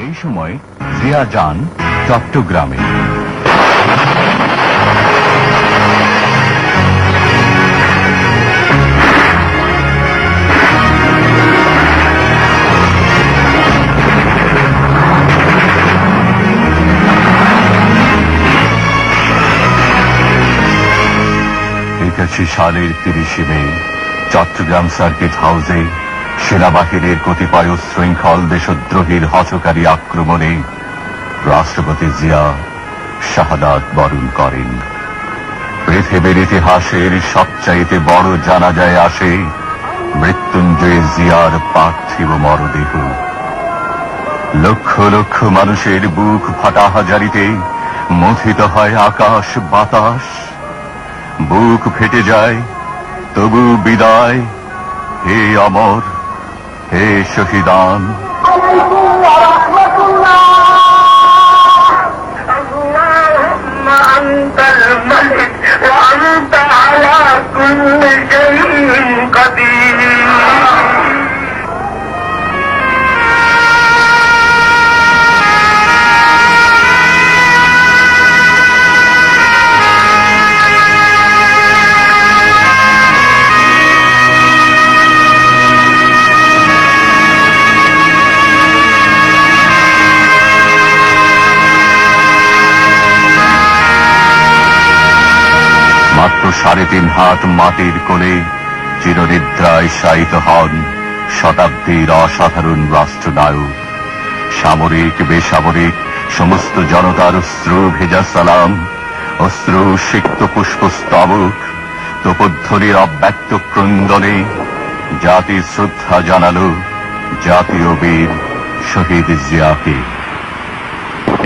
এই সময় জিয়া যান চট্টগ্রামে। সালের 30 মে চট্টগ্রাম সার্কিট হাউসে সেনাবাহিনীর কতিপয় শৃঙ্খল দেশদ্রোহীর হঠকারী আক্রমণে রাষ্ট্রপতি জিয়া শাহাদাত বরণ করেন। পৃথিবীর ইতিহাসের সবচাইতে বড় জানাজায় আসে মৃত্যুঞ্জয় জিয়ার পার্থিব মরদেহ। লক্ষ লক্ষ মানুষের বুক ফাটা হাজারিতে মথিত হয় আকাশ বাতাস। বুক ফেটে যায়, তবু বিদায় হে অমর, হে শহীদান। মাত্র 3.5 হাত মাটির কোলে চিরনিদ্রায় শায়িত হন শতাব্দীর অসাধারণ রাষ্ট্রনায়ক। সামরিক বেসামরিক সমস্ত জনতার অশ্রু ভেজা সালাম, অশ্রু সিক্ত পুষ্পস্তবক, তোপধ্বনির অব্যক্ত ক্রন্দনে জাতি শ্রদ্ধা জানালো জাতীয় বীর শহীদ জিয়াকে।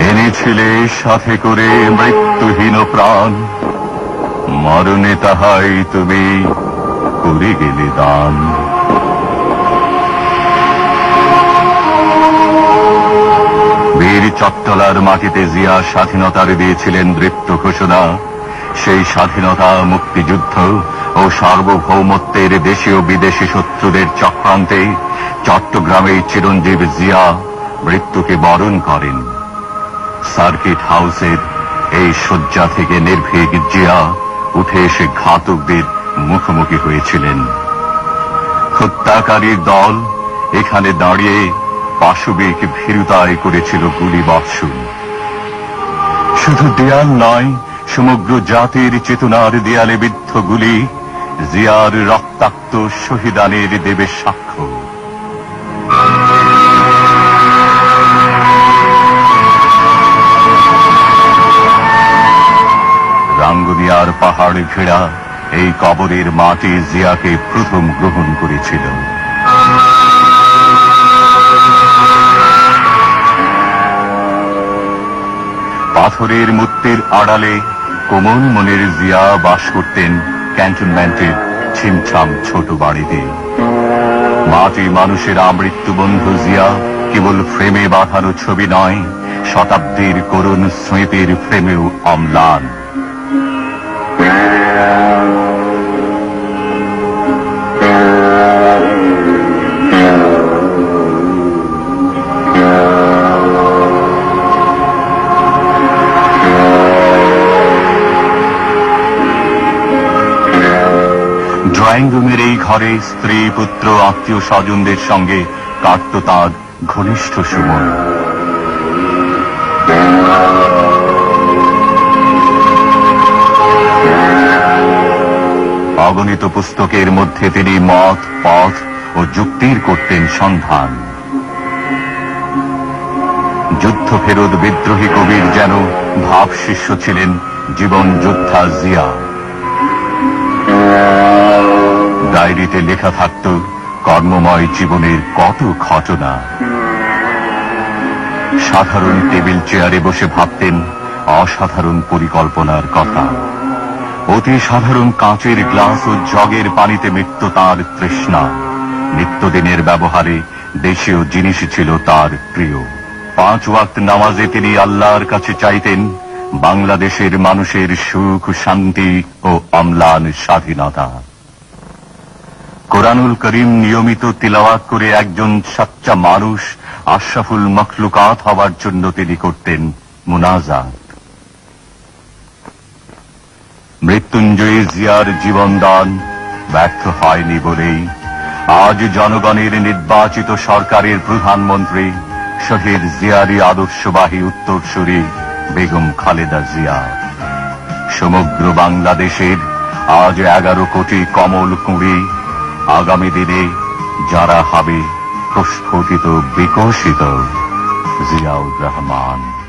এনেছিলে সাথে করে মৃত্যুহীন প্রাণ, মরণে তাহাই তুমি করে গেলে দান। বীর চট্টলার মাটিতে জিয়া স্বাধীনতার দিয়েছিলেন দৃপ্ত ঘোষণা। সেই স্বাধীনতা, মুক্তিযুদ্ধ ও সার্বভৌমত্বের দেশীয় বিদেশি শত্রুদের চক্রান্তে চট্টগ্রামে চিরঞ্জীব জিয়া মৃত্যুকে বরণ করেন। সার্কিট হাউসের এই শয্যা থেকে নির্ভীক জিয়া উঠে এসে ঘাতকদের মুখোমুখি হয়েছিলেন। হত্যাকারীর দল এখানে দাঁড়িয়ে পাশবিক ভীরুতায় করেছিল গুলিবর্ষণ। শুধু দেয়াল নয়, সমগ্র জাতির চেতনার দেয়ালে বিদ্ধ গুলি জিয়ার রক্তাক্ত শহীদানের দেবে সাক্ষ্য। রাঙ্গুনিয়ার পাহাড় ঘেরা এই কবরের মাটি জিয়াকে প্রথম গ্রহণ করেছিল। পাথরের মূর্তির আড়ালে কোমল মনের জিয়া বাস করতেন ক্যান্টনমেন্টের ছিমছাম ছোট বাড়িতে। মাটি মানুষের আমৃত্যু বন্ধু জিয়া কেবল ফ্রেমে বাঁধানো ছবি নয়, শতাব্দীর করুণ স্মৃতির ফ্রেমেও অম্লান। ড্রয়িং রুমের এই ঘরে স্ত্রী, পুত্র, আত্মীয় স্বজনদের সঙ্গে কাটত তাঁর ঘনিষ্ঠ সময়। অগণিত পুস্তকের মধ্যে তিনি মত, পথ ও যুক্তির করতেন সন্ধান। যুদ্ধ ফেরত বিদ্রোহী কবির যেন ভাব শিষ্য ছিলেন জীবন যোদ্ধা জিয়া। ডায়েরিতে লেখা থাকত কর্মময় জীবনের কত ঘটনা। সাধারণ টেবিল চেয়ারে বসে ভাবতেন অসাধারণ পরিকল্পনার কথা। অতি সাধারণ কাঁচের গ্লাস ও জগের পানিতে মিটত তার তৃষ্ণা। নিত্যদিনের ব্যবহারে দেশীয় জিনিস ছিল তার প্রিয়। 5 ওয়াক্ত নামাজে তিনি আল্লাহর কাছে চাইতেন বাংলাদেশের মানুষের সুখ, শান্তি ও অম্লান স্বাধীনতা। কোরআনুল করিম নিয়মিত তিলাওয়াত করে একজন সচ্চা মানুষ আশরাফুল মখলুকাত হবার জন্য তিনি করতেন মুনাজাত। মৃত্যুঞ্জয়ী জিয়ার জীবনদান ব্যর্থ হয়নি বলেই আজ জনগণের নির্বাচিত সরকারের প্রধানমন্ত্রী শহীদ জিয়ারই আদর্শবাহী উত্তরসূরি বেগম খালেদা জিয়া। সমগ্র বাংলাদেশের আজ 11 কোটি কমল কুঁড়ি আগামী দিনে যারা হবে প্রস্ফুটিত বিকশিত জিয়াউর রহমান।